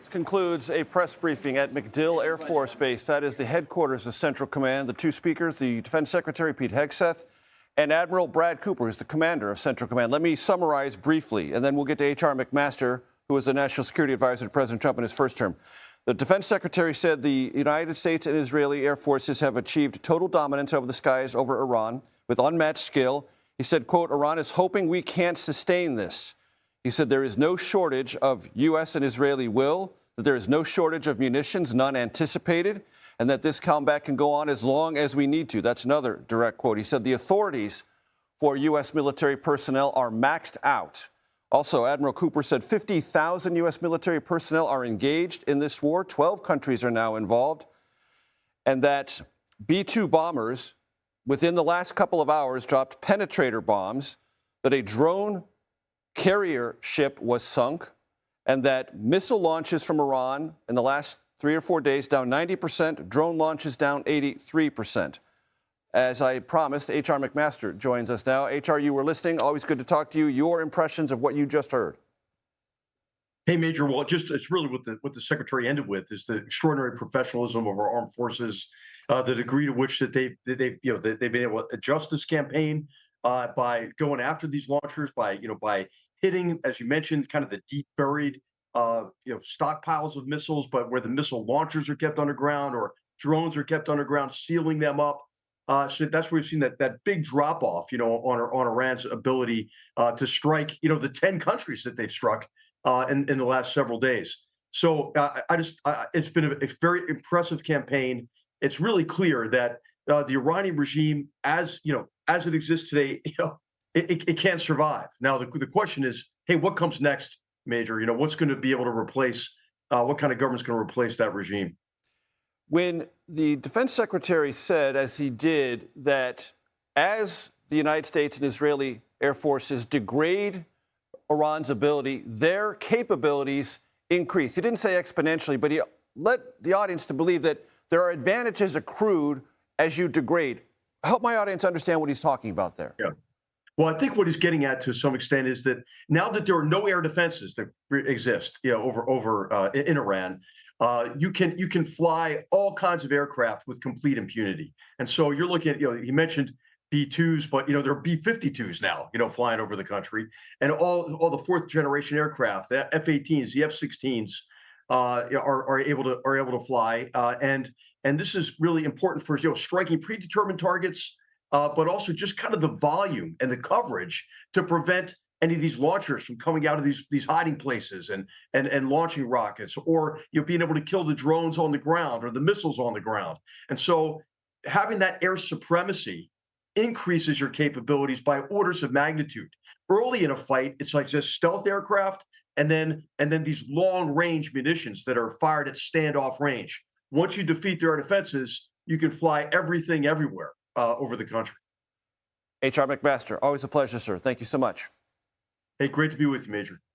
Concludes a press briefing at MacDill Air Force Base. That is the headquarters of Central Command. The two speakers, the Defense Secretary Pete Hegseth and Admiral Brad Cooper, who's the commander of Central Command. Let me summarize briefly, and then we'll get to H.R. McMaster, who was the National Security Advisor to President Trump in his first term. The Defense Secretary said the United States and Israeli Air Forces have achieved total dominance over the skies over Iran with unmatched skill. He said, quote, Iran is hoping we can't sustain this. He said there is no shortage of U.S. and Israeli will, that there is no shortage of munitions, none anticipated, and that this combat can go on as long as we need to. That's another direct quote. He said the authorities for U.S. military personnel are maxed out. Also, Admiral Cooper said 50,000 U.S. military personnel are engaged in this war. 12 countries are now involved. And that B-2 bombers, within the last couple of hours, dropped penetrator bombs, that a drone carrier ship was sunk, and that missile launches from Iran in the last 3 or 4 days down 90%, drone launches down 83%. As I promised, H.R. McMaster joins us now. H.R., you were listening. Always good to talk to you. Your impressions of what you just heard. Hey, Major. Well, it's really what the Secretary ended with is the extraordinary professionalism of our armed forces, the degree to which that they've been able to adjust this campaign by going after these launchers, by hitting, as you mentioned, kind of the deep buried stockpiles of missiles, but where the missile launchers are kept underground or drones are kept underground, sealing them up. So that's where we've seen that big drop off, on Iran's ability to strike, the 10 countries that they've struck in the last several days. So it's been a very impressive campaign. It's really clear that the Iranian regime, as it exists today, it can't survive. Now, the question is, hey, what comes next, Major? What's going to be able to replace, what kind of government's going to replace that regime? When the Defense Secretary said, as he did, that as the United States and Israeli Air Forces degrade Iran's ability, their capabilities increase. He didn't say exponentially, but he led the audience to believe that there are advantages accrued as you degrade. Help my audience understand what he's talking about there. Yeah. Well, I think what he's getting at to some extent is that now that there are no air defenses that exist, over in Iran, you can fly all kinds of aircraft with complete impunity. And so you're looking at, he mentioned B-2s, but there are B-52s now, flying over the country, and all the fourth generation aircraft, the F-18s, the F-16s, are able to fly, and this is really important for striking predetermined targets. But also just kind of the volume and the coverage to prevent any of these launchers from coming out of these hiding places and launching rockets, or being able to kill the drones on the ground or the missiles on the ground. And so having that air supremacy increases your capabilities by orders of magnitude. Early in a fight, it's like just stealth aircraft and then these long range munitions that are fired at standoff range. Once you defeat their defenses, you can fly everything everywhere over the country. H.R. McMaster, always a pleasure, sir. Thank you so much. Hey, great to be with you, Major.